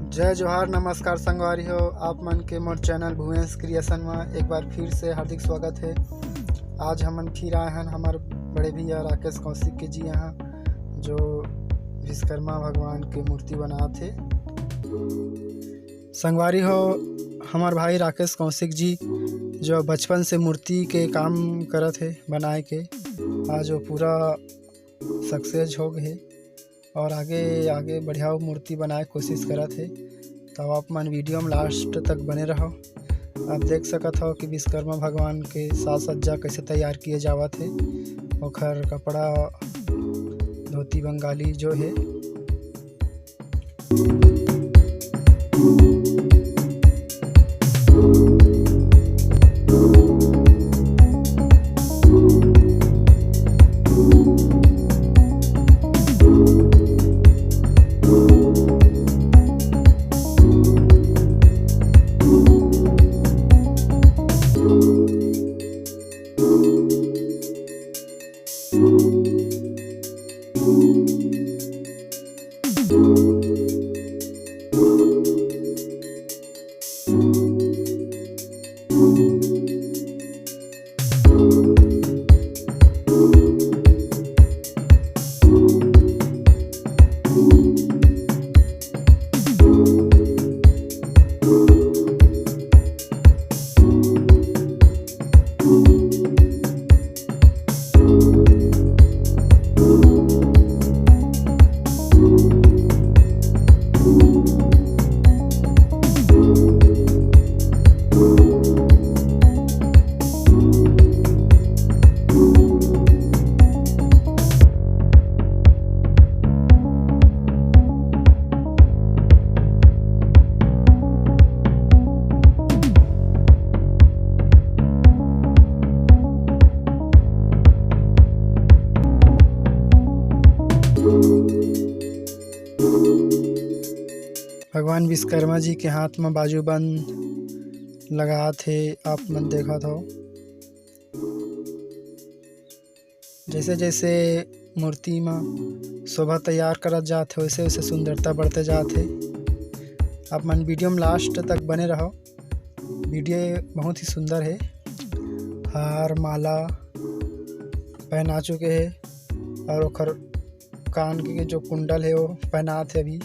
जय जोहार नमस्कार संगवारी हो। आप मन के मोर चैनल भुवेश क्रिएशन में एक बार फिर से हार्दिक स्वागत है। आज हमन फिर आए हैं हमारे बड़े भैया राकेश कौशिक के जी यहाँ, जो विश्वकर्मा भगवान की मूर्ति बना थे। संगवारी हो, हमार भाई राकेश कौशिक जी जो बचपन से मूर्ति के काम करत है बनाए के, आज वो पूरा सक्सेस हो गए और आगे आगे बढ़िया मूर्ति बनाए कोशिश करत है। तो आप मन वीडियो में लास्ट तक बने रहो। आप देख सकत हो कि विश्वकर्मा भगवान के साज सज्जा कैसे तैयार किए जावत है। ओखर कपड़ा धोती बंगाली जो है। भगवान विश्वकर्मा जी के हाथ में बाजूबंद लगा थे। आप मन देखा था जैसे जैसे मूर्ति में शोभा तैयार करत जाते वैसे वैसे सुंदरता बढ़ते जाते। आप मन वीडियो में लास्ट तक बने रहो। वीडियो बहुत ही सुंदर है। हार माला पहना चुके हैं और ओखर कान के जो कुंडल है वो पहना थे। अभी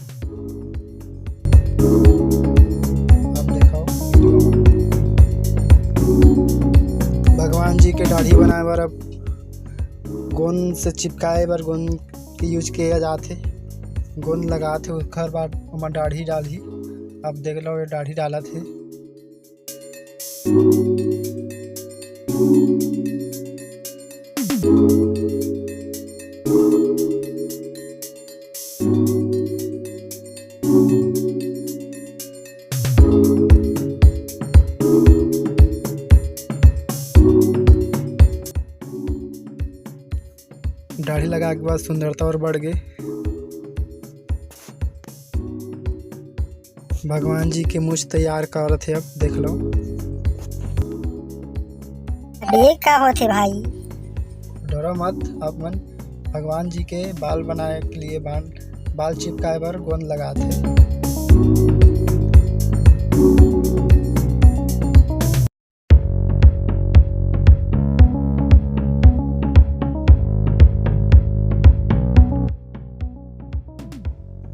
आप देखो भगवान जी के दाढ़ी बनाए बर अब गोंद से चिपकाए बर गोंद के यूज किया जाते। गोंद लगाते उखर बाद ओमा दाढ़ी डाली। आप देख लो ये दाढ़ी डाला थे। दाढ़ी लगा के बाद सुंदरता और बढ़ गई। भगवान जी के मूछ तैयार कर थे। अब देख लो ये का होते भाई, डरो मत। आप मन भगवान जी के बाल बनाए के लिए बाल चिपकाए बर गोंद लगा थे।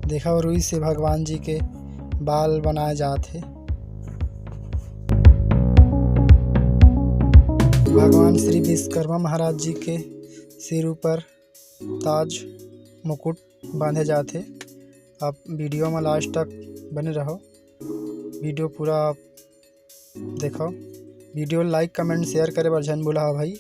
देखा रुई से भगवान जी के बाल बनाए जाते। भगवान श्री विश्वकर्मा महाराज जी के सिर ऊपर ताज मुकुट बांधे जाते। आप वीडियो में लास्ट तक बने रहो। वीडियो पूरा देखो। वीडियो लाइक कमेंट शेयर करे बर झन भूला भाई।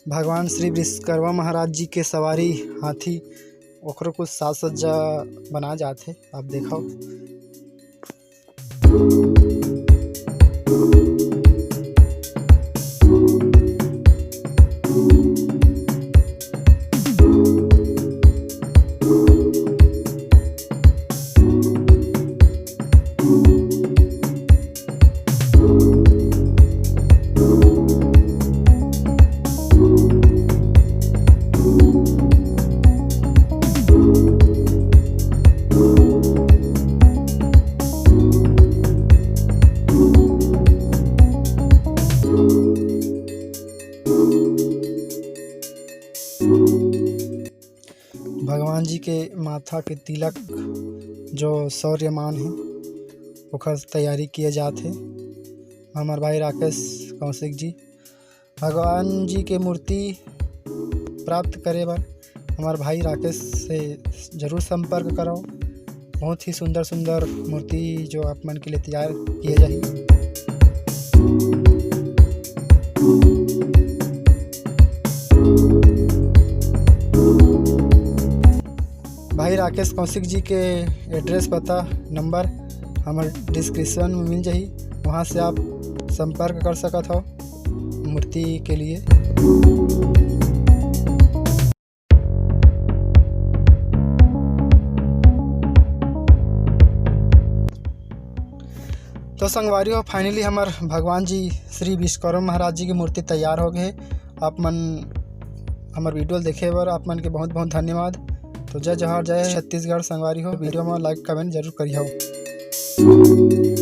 भगवान श्री विश्वकर्मा महाराज जी के सवारी हाथी ओकरो कुछ साज सज्जा बना जाथे। आप देखो भगवान जी के माथा के तिलक जो शौर्यमान है ओकर तैयारी किए जाते। हमार भाई राकेश कौशिक जी भगवान जी के मूर्ति प्राप्त करे बर हमार भाई राकेश से ज़रूर संपर्क करो। बहुत ही सुंदर सुंदर मूर्ति जो आप मन के लिए तैयार किए जाए। भाई राकेश कौशिक जी के एड्रेस पता नंबर हमारे डिस्क्रिप्शन में मिल जाही, वहाँ से आप संपर्क कर सकत हो मूर्ति के लिए। तो संगवारियों फाइनली हमार भगवान जी श्री विश्वकर्मा महाराज जी की मूर्ति तैयार हो गए। आप मन हमार वीडियो देखे बर आप मन के बहुत बहुत धन्यवाद। तो जय जोहार जय छत्तीसगढ़। संगवारी हो वीडियो में लाइक कमेंट जरूर करिए।